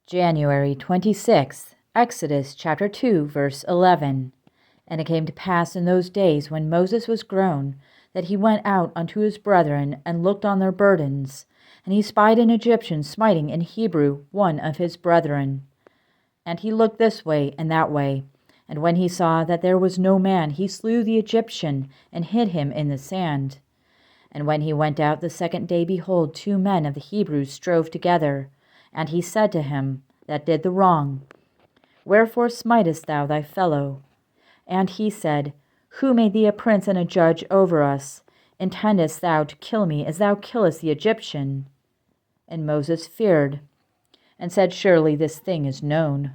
January 26th, Exodus chapter 2, verse 11. And it came to pass in those days when Moses was grown, that he went out unto his brethren, and looked on their burdens. And he spied an Egyptian smiting in Hebrew one of his brethren. And he looked this way and that way. And when he saw that there was no man, he slew the Egyptian, and hid him in the sand. And when he went out the second day, behold, 2 men of the Hebrews strove together. And he said to him that did the wrong, Wherefore smitest thou thy fellow? And he said, Who made thee a prince and a judge over us? Intendest thou to kill me as thou killest the Egyptian? And Moses feared, and said, Surely this thing is known.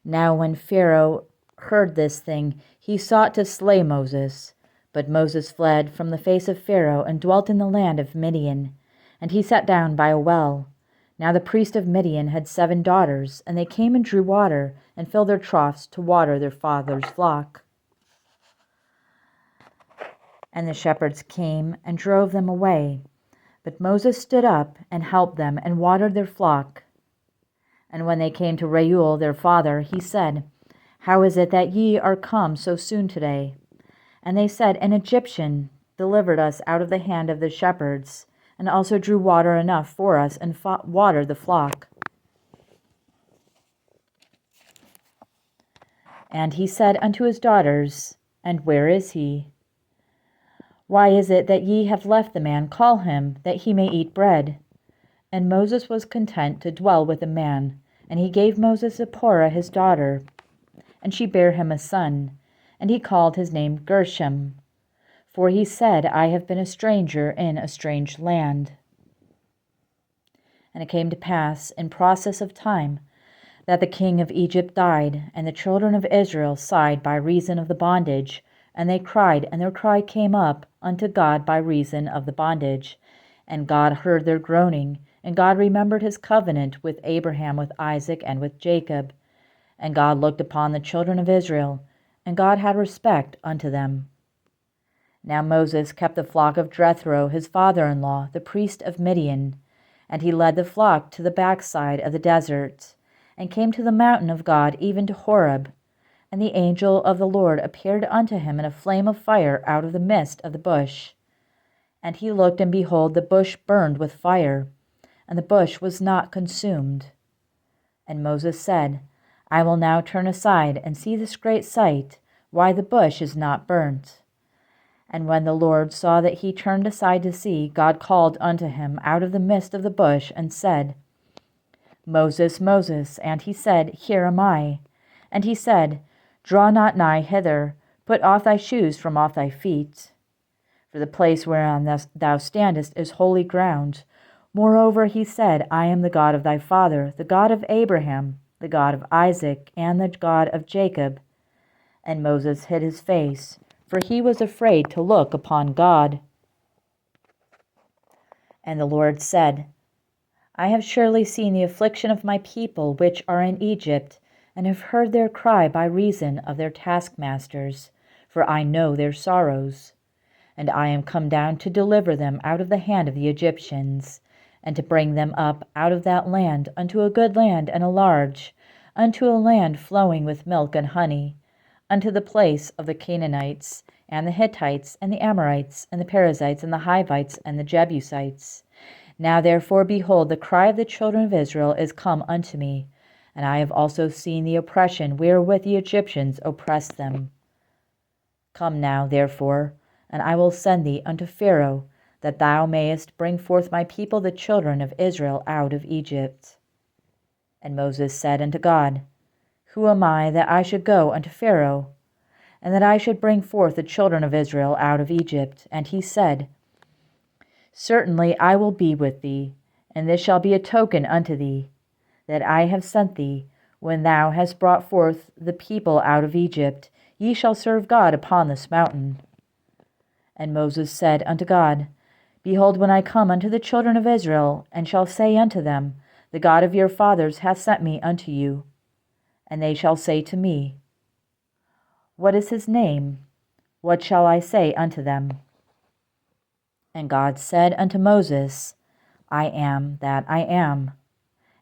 Now when Pharaoh heard this thing, he sought to slay Moses. But Moses fled from the face of Pharaoh, and dwelt in the land of Midian. And he sat down by a well. Now the priest of Midian had 7 daughters, and they came and drew water, and filled their troughs to water their father's flock. And the shepherds came and drove them away. But Moses stood up and helped them, and watered their flock. And when they came to Reuel their father, he said, How is it that ye are come so soon today? And they said, An Egyptian delivered us out of the hand of the shepherds, and also drew water enough for us, and watered the flock. And he said unto his daughters, And where is he? Why is it that ye have left the man? Call him, that he may eat bread. And Moses was content to dwell with the man, and he gave Moses Zipporah his daughter, and she bare him a son, and he called his name Gershom. For he said, I have been a stranger in a strange land. And it came to pass, in process of time, that the king of Egypt died, and the children of Israel sighed by reason of the bondage, and they cried, and their cry came up unto God by reason of the bondage. And God heard their groaning, and God remembered his covenant with Abraham, with Isaac, and with Jacob. And God looked upon the children of Israel, and God had respect unto them. Now Moses kept the flock of Jethro, his father-in-law, the priest of Midian, and he led the flock to the backside of the desert, and came to the mountain of God, even to Horeb. And the angel of the Lord appeared unto him in a flame of fire out of the midst of the bush. And he looked, and behold, the bush burned with fire, and the bush was not consumed. And Moses said, I will now turn aside and see this great sight, why the bush is not burnt. And when the Lord saw that he turned aside to see, God called unto him out of the midst of the bush, and said, Moses, Moses. And he said, Here am I. And he said, Draw not nigh hither, put off thy shoes from off thy feet. For the place whereon thou standest is holy ground. Moreover, he said, I am the God of thy father, the God of Abraham, the God of Isaac, and the God of Jacob. And Moses hid his face, for he was afraid to look upon God. And the Lord said, I have surely seen the affliction of my people which are in Egypt, and have heard their cry by reason of their taskmasters, for I know their sorrows. And I am come down to deliver them out of the hand of the Egyptians, and to bring them up out of that land unto a good land and a large, unto a land flowing with milk and honey, unto the place of the Canaanites, and the Hittites, and the Amorites, and the Perizzites, and the Hivites, and the Jebusites. Now therefore, behold, the cry of the children of Israel is come unto me, and I have also seen the oppression wherewith the Egyptians oppress them. Come now, therefore, and I will send thee unto Pharaoh, that thou mayest bring forth my people the children of Israel out of Egypt. And Moses said unto God, Who am I that I should go unto Pharaoh, and that I should bring forth the children of Israel out of Egypt? And he said, Certainly I will be with thee, and this shall be a token unto thee, that I have sent thee. When thou hast brought forth the people out of Egypt, ye shall serve God upon this mountain. And Moses said unto God, Behold, when I come unto the children of Israel, and shall say unto them, The God of your fathers hath sent me unto you, and they shall say to me, What is his name? What shall I say unto them? And God said unto Moses, I am that I am.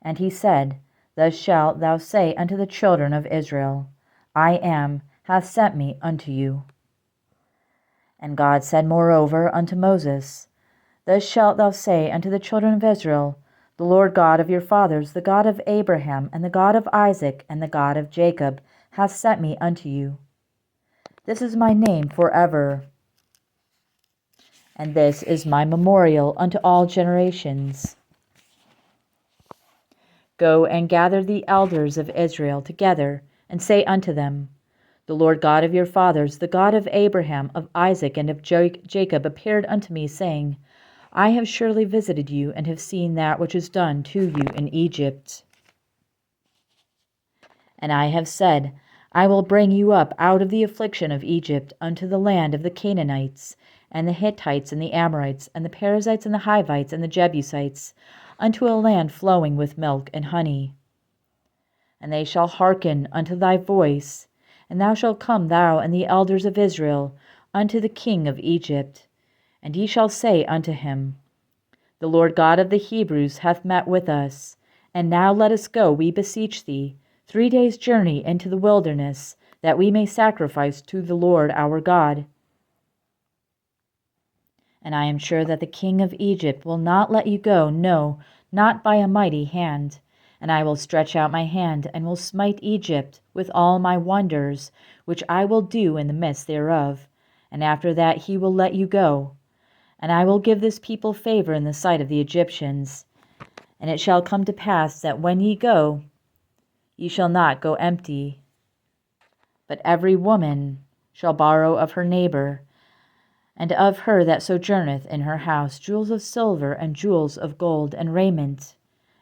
And he said, Thus shalt thou say unto the children of Israel, I am, hath sent me unto you. And God said moreover unto Moses, Thus shalt thou say unto the children of Israel, The Lord God of your fathers, the God of Abraham, and the God of Isaac, and the God of Jacob, hath sent me unto you. This is my name forever, and this is my memorial unto all generations. Go and gather the elders of Israel together, and say unto them, The Lord God of your fathers, the God of Abraham, of Isaac, and of Jacob, appeared unto me, saying, I have surely visited you, and have seen that which is done to you in Egypt. And I have said, I will bring you up out of the affliction of Egypt unto the land of the Canaanites, and the Hittites, and the Amorites, and the Perizzites, and the Hivites, and the Jebusites, unto a land flowing with milk and honey. And they shall hearken unto thy voice, and thou shalt come, thou and the elders of Israel, unto the king of Egypt. And ye shall say unto him, The Lord God of the Hebrews hath met with us. And now let us go, we beseech thee, 3 days' journey into the wilderness, that we may sacrifice to the Lord our God. And I am sure that the king of Egypt will not let you go, no, not by a mighty hand. And I will stretch out my hand, and will smite Egypt with all my wonders, which I will do in the midst thereof. And after that he will let you go. And I will give this people favor in the sight of the Egyptians. And it shall come to pass that when ye go, ye shall not go empty, but every woman shall borrow of her neighbor, and of her that sojourneth in her house, jewels of silver, and jewels of gold, and raiment.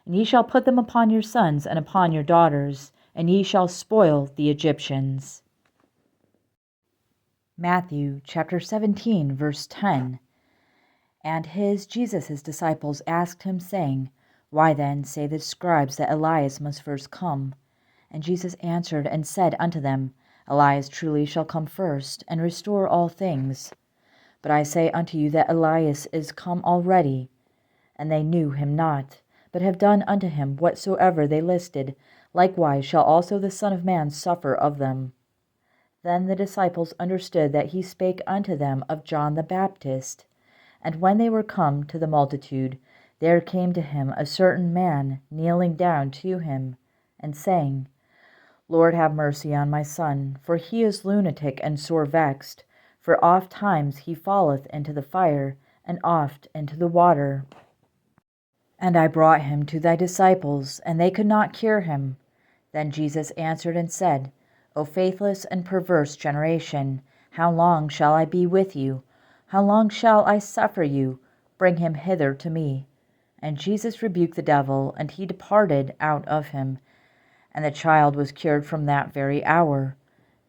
And ye shall put them upon your sons and upon your daughters, and ye shall spoil the Egyptians. Matthew chapter 17, verse 10. And his disciples asked him, saying, Why then say the scribes that Elias must first come? And Jesus answered and said unto them, Elias truly shall come first, and restore all things. But I say unto you that Elias is come already, and they knew him not, but have done unto him whatsoever they listed. Likewise shall also the Son of Man suffer of them. Then the disciples understood that he spake unto them of John the Baptist. And when they were come to the multitude, there came to him a certain man, kneeling down to him, and saying, Lord, have mercy on my son, for he is lunatic and sore vexed, for oft times he falleth into the fire, and oft into the water. And I brought him to thy disciples, and they could not cure him. Then Jesus answered and said, O faithless and perverse generation, how long shall I be with you? How long shall I suffer you? Bring him hither to me. And Jesus rebuked the devil, and he departed out of him. And the child was cured from that very hour.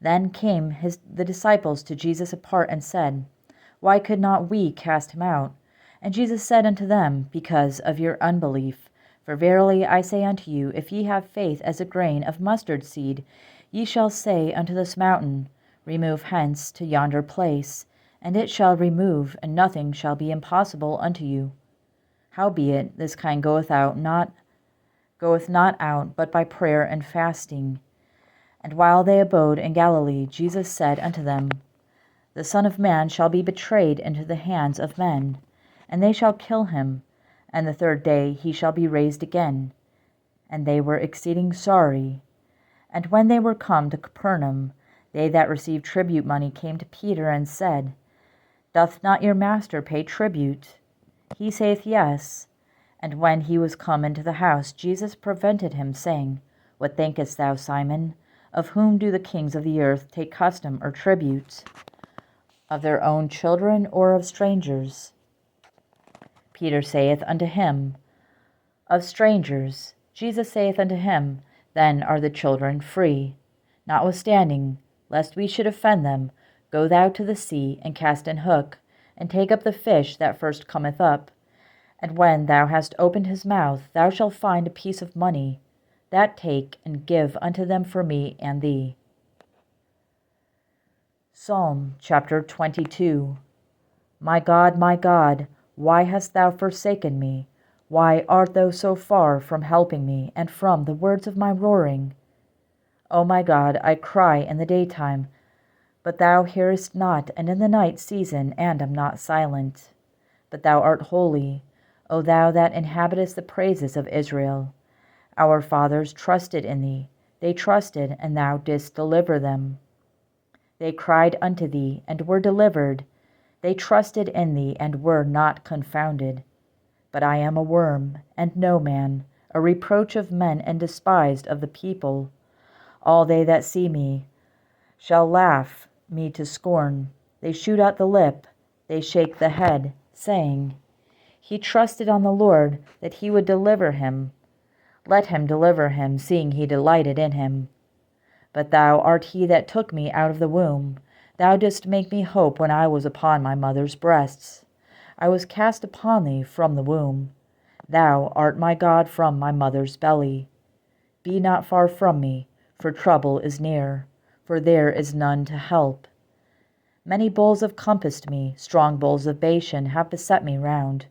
Then came the disciples to Jesus apart, and said, Why could not we cast him out? And Jesus said unto them, Because of your unbelief. For verily I say unto you, if ye have faith as a grain of mustard seed, ye shall say unto this mountain, Remove hence to yonder place, and it shall remove, and nothing shall be impossible unto you. Howbeit this kind goeth not out but by prayer and fasting. And while they abode in Galilee, Jesus said unto them, The Son of Man shall be betrayed into the hands of men, and they shall kill him, and the 3rd day he shall be raised again. And they were exceeding sorry. And when they were come to Capernaum, they that received tribute money came to Peter, and said, Doth not your master pay tribute? He saith, Yes. And when he was come into the house, Jesus prevented him, saying, What thinkest thou, Simon? Of whom do the kings of the earth take custom or tribute? Of their own children, or of strangers? Peter saith unto him, Of strangers. Jesus saith unto him, Then are the children free. Notwithstanding, lest we should offend them, go thou to the sea, and cast an hook, and take up the fish that first cometh up. And when thou hast opened his mouth, thou shalt find a piece of money. That take, and give unto them for me and thee. Psalm chapter 22. My God, why hast thou forsaken me? Why art thou so far from helping me, and from the words of my roaring? O my God, I cry in the daytime, but thou hearest not, and in the night season, and am not silent. But thou art holy, O thou that inhabitest the praises of Israel. Our fathers trusted in thee, they trusted, and thou didst deliver them. They cried unto thee, and were delivered. They trusted in thee, and were not confounded. But I am a worm, and no man, a reproach of men, and despised of the people. All they that see me shall laugh me to scorn. They shoot out the lip, they shake the head, saying, He trusted on the Lord, that he would deliver him. Let him deliver him, seeing he delighted in him. But thou art he that took me out of the womb. Thou didst make me hope when I was upon my mother's breasts. I was cast upon thee from the womb. Thou art my God from my mother's belly. Be not far from me, for trouble is near, for there is none to help. Many bulls have compassed me, strong bulls of Bashan have beset me round.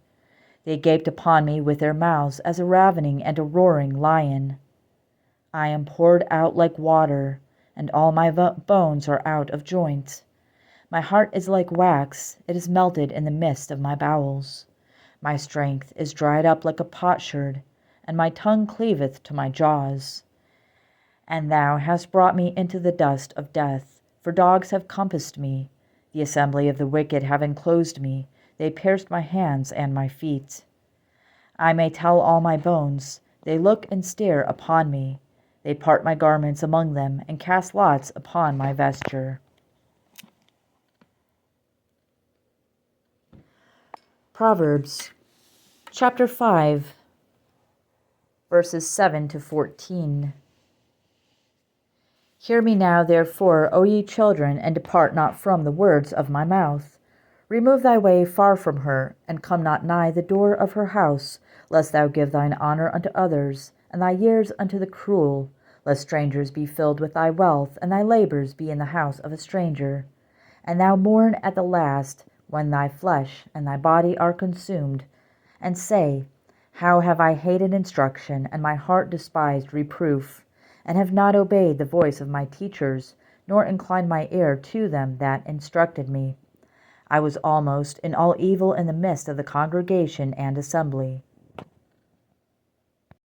They gaped upon me with their mouths as a ravening and a roaring lion. I am poured out like water, and all my bones are out of joint. My heart is like wax, it is melted in the midst of my bowels. My strength is dried up like a potsherd, and my tongue cleaveth to my jaws. And thou hast brought me into the dust of death, for dogs have compassed me. The assembly of the wicked have enclosed me, they pierced my hands and my feet. I may tell all my bones, they look and stare upon me. They part my garments among them, and cast lots upon my vesture. Proverbs chapter 5, verses 7 to 14. Hear me now, therefore, O ye children, and depart not from the words of my mouth. Remove thy way far from her, and come not nigh the door of her house, lest thou give thine honor unto others, and thy years unto the cruel, lest strangers be filled with thy wealth, and thy labors be in the house of a stranger. And thou mourn at the last, when thy flesh and thy body are consumed, and say, How have I hated instruction, and my heart despised reproof, and have not obeyed the voice of my teachers, nor inclined my ear to them that instructed me. I was almost in all evil in the midst of the congregation and assembly,